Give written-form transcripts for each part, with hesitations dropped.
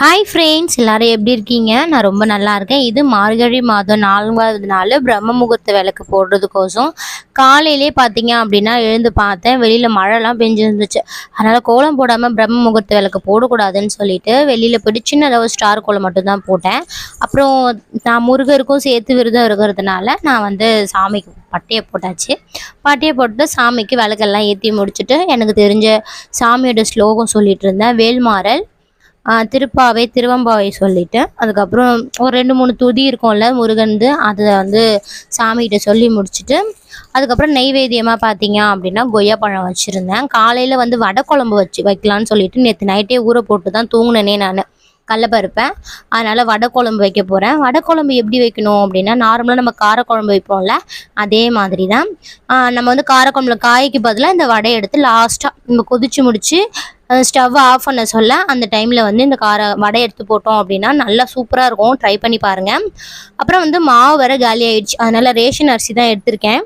Hi friends, எல்லாரும் எப்படி இருக்கீங்க? நான் ரொம்ப நல்லா இருக்கேன். இது மார்கழி மாதம் 4வது நாள் பிரம்ம முகூர்த்த விளக்கு போடுறதுக்கோசம் காலையிலே பார்த்தீங்க அப்படின்னா எழுந்து பார்த்தேன். வெளியில் மழைலாம் பெஞ்சிருந்துச்சு. அதனால் கோலம் போடாமல் பிரம்ம முகூர்த்த விளக்கு போடக்கூடாதுன்னு சொல்லிட்டு வெளியில் போய்ட்டு சின்னதாக ஒரு ஸ்டார் கோலம் மட்டும்தான் போட்டேன். அப்புறம் நான் முருகருக்கும் சேர்த்து விரதம் இருக்கிறதுனால நான் சாமிக்கு பட்டையை போட்டாச்சு. பட்டையை போட்டு சாமிக்கு விளக்கெல்லாம் ஏற்றி முடிச்சுட்டு எனக்கு தெரிஞ்ச சாமியோட ஸ்லோகம் சொல்லிட்டு இருந்தேன். வேல்மாறல், திருப்பாவை, திருவம்பாவை சொல்லிட்டு அதுக்கப்புறம் ஒரு 2 3 துதி இருக்கும்ல முருகன்து, அதை சாமிகிட்ட சொல்லி முடிச்சுட்டு அதுக்கப்புறம் நெய்வேத்தியமாக பார்த்தீங்க அப்படின்னா கொய்யாப்பழம் வச்சுருந்தேன். காலையில் வடை குழம்பு வைக்கலான்னு சொல்லிட்டு நேற்று நைட்டே ஊற போட்டு தான் தூங்கினேனே நான் கடலப்பருப்பேன். அதனால் வடை குழம்பு வைக்க போகிறேன். வடை குழம்பு எப்படி வைக்கணும் அப்படின்னா, நார்மலாக நம்ம காரக்குழம்பு வைப்போம்ல அதே மாதிரி தான். நம்ம காரக்குழம்புல காய்க்கு பதிலாக இந்த வடையை எடுத்து லாஸ்ட்டாக நம்ம கொதிச்சு முடித்து ஸ்டவ் ஆஃப் பண்ண சொல்ல அந்த டைமில் இந்த வடை எடுத்து போட்டோம் அப்படின்னா நல்லா சூப்பராக இருக்கும். ட்ரை பண்ணி பாருங்கள். அப்புறம் மாவு வேறு காலி ஆயிடுச்சு. அதனால் ரேஷன் அரிசி தான் எடுத்திருக்கேன்.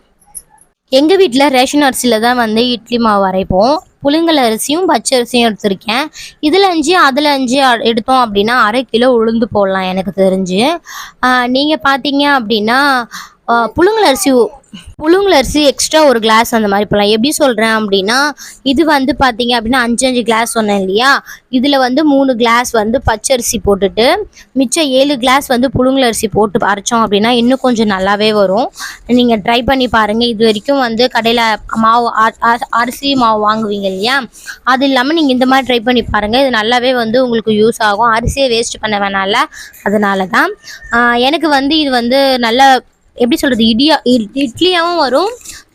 எங்கள் வீட்டில் ரேஷன் அரிசியில் தான் இட்லி மாவு அரைப்போம். புழுங்கல் அரிசியும் பச்சை அரிசியும் எடுத்திருக்கேன். இதில் 5 அதில் 5 எடுத்தோம் அப்படின்னா அரை கிலோ உளுந்து போடலாம் எனக்கு தெரிஞ்சு. நீங்கள் பார்த்தீங்க அப்படின்னா புழுங்கல் அரிசி எக்ஸ்ட்ரா ஒரு கிளாஸ் அந்த மாதிரி போடலாம். எப்படி சொல்கிறேன் அப்படின்னா, இது பார்த்தீங்க அப்படின்னா 5 கிளாஸ் சொன்னேன் இல்லையா, இதில் 3 கிளாஸ் பச்சரிசி போட்டுட்டு மிச்சம் 7 கிளாஸ் புழுங்கல் அரிசி போட்டு அரைச்சோம் அப்படின்னா இன்னும் கொஞ்சம் நல்லாவே வரும். நீங்கள் ட்ரை பண்ணி பாருங்கள். இது வரைக்கும் கடையில் மாவு அரிசி மாவு வாங்குவீங்க இல்லையா, அது இல்லாமல் நீங்கள் இந்த மாதிரி ட்ரை பண்ணி பாருங்கள். இது நல்லாவே உங்களுக்கு யூஸ் ஆகும். அரிசியை வேஸ்ட் பண்ண வேணாம்ல, அதனால தான். எனக்கு இது நல்ல எப்படி சொல்கிறது, இட்லியாகவும் வரும்,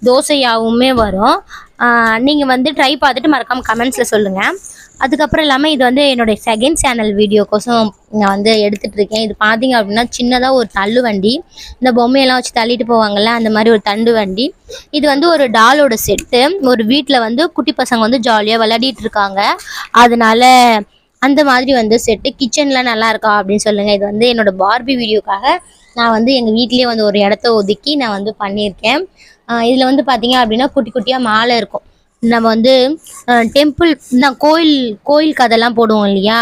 தோசையாகவுமே வரும். நீங்கள் ட்ரை பார்த்துட்டு மறக்காமல் கமெண்ட்ஸில் சொல்லுங்கள். அதுக்கப்புறம் இல்லாமல் இது என்னுடைய செகண்ட் சேனல் வீடியோக்கோசம் நான் எடுத்துகிட்டு இருக்கேன். இது பார்த்தீங்க அப்படின்னா சின்னதாக ஒரு தள்ளு வண்டி, இந்த பொம்மையெல்லாம் வச்சு தள்ளிட்டு போவாங்கள்ல அந்த மாதிரி ஒரு தண்டு வண்டி. இது ஒரு டாலோட செட்டு. ஒரு வீட்டில் குட்டி பசங்க ஜாலியாக விளையாடிட்டு இருக்காங்க. அதனால அந்த மாதிரி செட்டு. கிச்சனில் நல்லா இருக்கா அப்படின்னு சொல்லுங்கள். இது என்னோடய பார்பி வீடியோக்காக நான் எங்கள் வீட்லேயே ஒரு இடத்த ஒதுக்கி நான் பண்ணியிருக்கேன். இதில் பார்த்தீங்க அப்படின்னா குட்டி குட்டியாக மாலை இருக்கும். நம்ம டெம்பிள் கோயில் கதைலாம் போடுவோம் இல்லையா,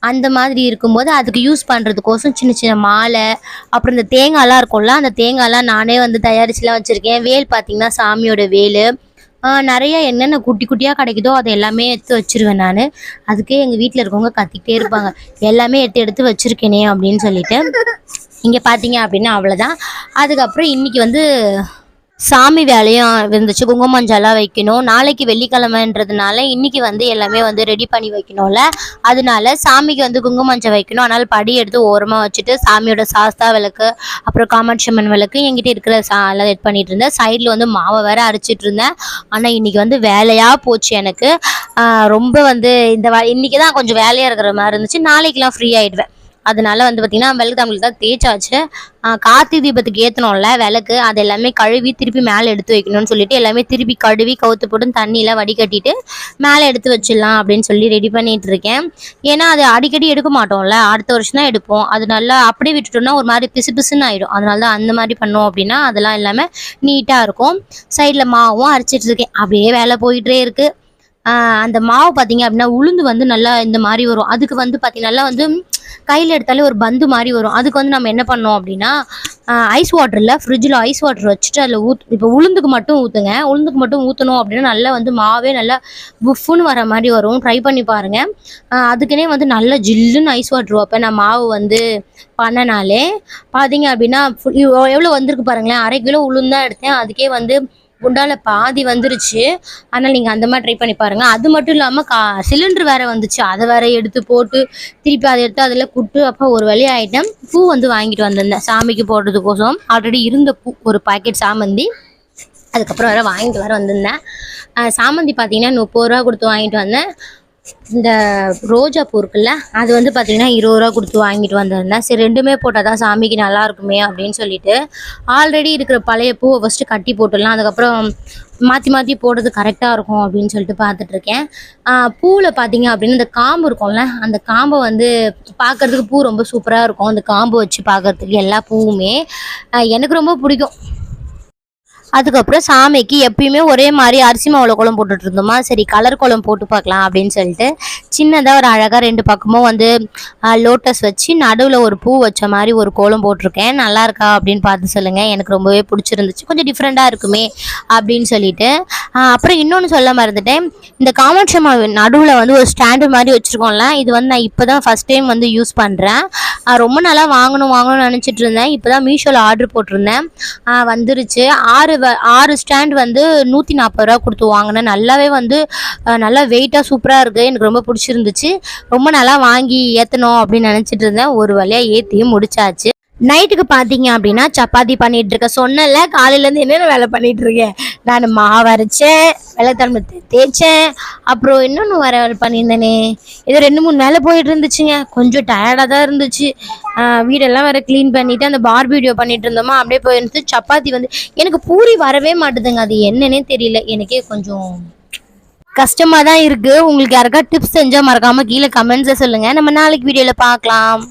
அந்த மாதிரி இருக்கும்போது அதுக்கு யூஸ் பண்ணுறதுக்கோசம் சின்ன சின்ன மாலை, அப்புறம் இந்த தேங்காய்லாம் இருக்கும்ல, அந்த தேங்காய்லாம் நானே தயாரிச்சுலாம் வச்சுருக்கேன். வேல் பார்த்திங்கன்னா சாமியோட வேல், நிறைய என்னென்ன குட்டி குட்டியாக கிடைக்குதோ அதை எல்லாமே எடுத்து வச்சுருவேன் நான். அதுக்கே எங்கள் வீட்டில் இருக்கவங்க கத்திக்கிட்டே இருப்பாங்க, எல்லாமே எடுத்து வச்சுருக்கேனே அப்படின்னு சொல்லிட்டு. இங்கே பார்த்தீங்க அப்படின்னா அவ்வளோதான். அதுக்கப்புறம் இன்றைக்கி சாமி வேலையும் இருந்துச்சு. குங்குமஞ்சாலாம் வைக்கணும். நாளைக்கு வெள்ளிக்கிழமைன்றதுனால இன்றைக்கி எல்லாமே ரெடி பண்ணி வைக்கணும்ல, அதனால சாமிக்கு குங்குமஞ்சள் வைக்கணும். அதனால் படி எடுத்து ஓரமாக வச்சுட்டு சாமியோட சாஸ்தா விளக்கு, அப்புறம் காமாட்சியம்மன் விளக்கு என்கிட்ட இருக்கிற எல்லாம் ரெடி பண்ணிகிட்டு இருந்தேன். சைடில் மாவை வேறு அரைச்சிட்டு இருந்தேன். ஆனால் இன்றைக்கி வேலையாக போச்சு எனக்கு. ரொம்ப இன்றைக்கி தான் கொஞ்சம் வேலையாக இருக்கிற மாதிரி இருந்துச்சு. நாளைக்கெலாம் ஃப்ரீ ஆகிடுவேன். அதனால பார்த்திங்கன்னா விளக்கு தமிழுக்கு தான் தேய்ச்சாச்சு. கார்த்திகை தீபத்துக்கு ஏற்றணும்ல விளக்கு, அது எல்லாமே கழுவி திருப்பி மேலே எடுத்து வைக்கணும்னு சொல்லிட்டு எல்லாமே திருப்பி கழுவி கவுத்து போட்டு தண்ணியெலாம் வடிகட்டிட்டு மேலே எடுத்து வச்சிடலாம் அப்படின்னு சொல்லி ரெடி பண்ணிகிட்டு இருக்கேன். ஏன்னா அது அடிக்கடி எடுக்க மாட்டோம்ல, அடுத்த வருஷம் தான் எடுப்போம். அது நல்லா அப்படியே விட்டுட்டோம்னா ஒரு மாதிரி பிசு பிசுன்னு ஆகிடும். அதனால தான் அந்த மாதிரி பண்ணோம் அப்படின்னா அதெல்லாம் இல்லாமல் நீட்டாக இருக்கும். சைடில் மாவும் அரைச்சிட்டு இருக்கேன். அப்படியே வேலை போயிட்டே இருக்குது. அந்த மாவு பார்த்தீங்க அப்படின்னா உளுந்து நல்லா இந்த மாதிரி வரும். அதுக்கு பார்த்தீங்கன்னா நல்லா கையில் எடுத்தாலே ஒரு பந்து மாதிரி வரும். அதுக்கு நம்ம என்ன பண்ணோம் அப்படின்னா, ஐஸ் வாட்டரில் ஃப்ரிட்ஜில் ஐஸ் வாட்டர் வச்சுட்டு அதில் இப்போ உளுந்துக்கு மட்டும் ஊற்றுங்க. உளுந்துக்கு மட்டும் ஊற்றணும் அப்படின்னா நல்லா மாவே நல்லா புஃப்னு வர மாதிரி வரும். ட்ரை பண்ணி பாருங்கள். அதுக்குன்னே நல்லா ஜில்லுன்னு ஐஸ் வாட்டர் வைப்பேன் நான். மாவு பண்ணனாலே பார்த்தீங்க அப்படின்னா எவ்வளோ வந்திருக்கு பாருங்களேன். அரை கிலோ உளுந்தான் எடுத்தேன். அதுக்கே குண்டால பாதி வந்துருச்சு. ஆனால் நீங்கள் அந்த மாதிரி ட்ரை பண்ணி பாருங்கள். அது மட்டும் இல்லாமல் சிலிண்டர் வேறு வந்துச்சு. அதை வேறு எடுத்து போட்டு திருப்பி அதை எடுத்து அதில் குட்டு அப்போ ஒரு வழி ஆகிட்டேன். பூ வாங்கிட்டு வந்திருந்தேன் சாமிக்கு போடுறதுக்கோசம். ஆல்ரெடி இருந்த பூ ஒரு பாக்கெட் சாமந்தி, அதுக்கப்புறம் வேறு வாங்கிட்டு வர வந்திருந்தேன். சாமந்தி பார்த்தீங்கன்னா 30 ரூபா கொடுத்து வாங்கிட்டு வந்தேன். இந்த ரோஜா பூ இருக்குல்ல, அது பார்த்திங்கன்னா 20 ரூபா கொடுத்து வாங்கிட்டு வந்திருந்தேன். சரி, ரெண்டுமே போட்டால் தான் சாமிக்கு நல்லா இருக்குமே அப்படின்னு சொல்லிட்டு ஆல்ரெடி இருக்கிற பழைய பூவை ஃபஸ்ட்டு கட்டி போட்டுடலாம், அதுக்கப்புறம் மாற்றி மாற்றி போடுறது கரெக்டாக இருக்கும் அப்படின்னு சொல்லிட்டு பார்த்துட்ருக்கேன். பூவில் பார்த்தீங்க அப்படின்னா இந்த காம்பு இருக்கும்ல, அந்த காம்பை பார்க்குறதுக்கு பூ ரொம்ப சூப்பராக இருக்கும். அந்த காம்பு வச்சு பார்க்குறதுக்கு எல்லா பூவுமே எனக்கு ரொம்ப பிடிக்கும். அதுக்கப்புறம் சாமிக்கு எப்பயுமே ஒரே மாதிரி அரிசி மாவுல கோலம் போட்டுட்டு இருந்தோமா, சரி கலர் கோலம் போட்டு பார்க்கலாம் அப்படின்னு சொல்லிட்டு சின்னதாக ஒரு அழகாக 2 பக்கமும் வந்து லோட்டஸ் வச்சு நடுவில் ஒரு பூ வச்ச மாதிரி ஒரு கோலம் போட்டிருக்கேன். நல்லா இருக்கா அப்படின்னு பார்த்து சொல்லுங்கள். எனக்கு ரொம்பவே பிடிச்சிருந்துச்சு. கொஞ்சம் டிஃப்ரெண்ட்டாக இருக்குமே அப்படின்னு சொல்லிட்டு அப்புறம் இன்னொன்று சொல்ல மறந்துட்டேன். இந்த காமாட்சி அம்மா நடுவில் வந்து ஒரு ஸ்டாண்டு மாதிரி வச்சுருக்கோம்ல, இது வந்து நான் இப்போ தான் ஃபஸ்ட் டைம் வந்து யூஸ் பண்ணுறேன். ரொம்ப நாளாக வாங்கணும்னு நினச்சிட்டு இருந்தேன். இப்போ தான் மீஷோவில் ஆர்டர் போட்டிருந்தேன். வந்துருச்சு. 6 ஸ்டாண்ட் வந்து 140 ரூபா கொடுத்து வாங்கினேன். நல்லாவே வந்து நல்லா வெயிட்டாக சூப்பராக இருக்குது. எனக்கு ரொம்ப பிடிச்சிருந்துச்சு. ரொம்ப நல்லா வாங்கி ஏற்றணும் அப்படின்னு நினச்சிட்டு இருந்தேன். ஒரு வழியாக ஏற்றியும் முடிச்சாச்சு. நைட்டுக்கு பார்த்தீங்க அப்படின்னா சப்பாத்தி பண்ணிட்டு இருக்கேன். சொன்னல காலையிலேருந்து என்னென்ன வேலை பண்ணிட்டு இருக்கேன். நான் மாவு அரைச்சேன், வெள்ளைத்தன்மை தேய்ச்சேன், அப்புறம் இன்னொன்று வேலை பண்ணியிருந்தேனே, ஏதோ 2-3 வேலை போயிட்டு இருந்துச்சுங்க. கொஞ்சம் டயர்டாக தான் இருந்துச்சு. வீடெல்லாம் வேறு க்ளீன் பண்ணிவிட்டு அந்த பார்பி வீடியோ பண்ணிட்டு இருந்தோமா, அப்படியே போயிருந்து. சப்பாத்தி வந்து எனக்கு பூரி வரவே மாட்டுதுங்க. அது என்னன்னே தெரியல. எனக்கே கொஞ்சம் கஷ்டமாக தான் இருக்குது. உங்களுக்கு யாருக்கா டிப்ஸ் செஞ்சால் மறக்காமல் கீழே கமெண்ட்ஸை சொல்லுங்கள். நம்ம நாளைக்கு வீடியோவில் பார்க்கலாம்.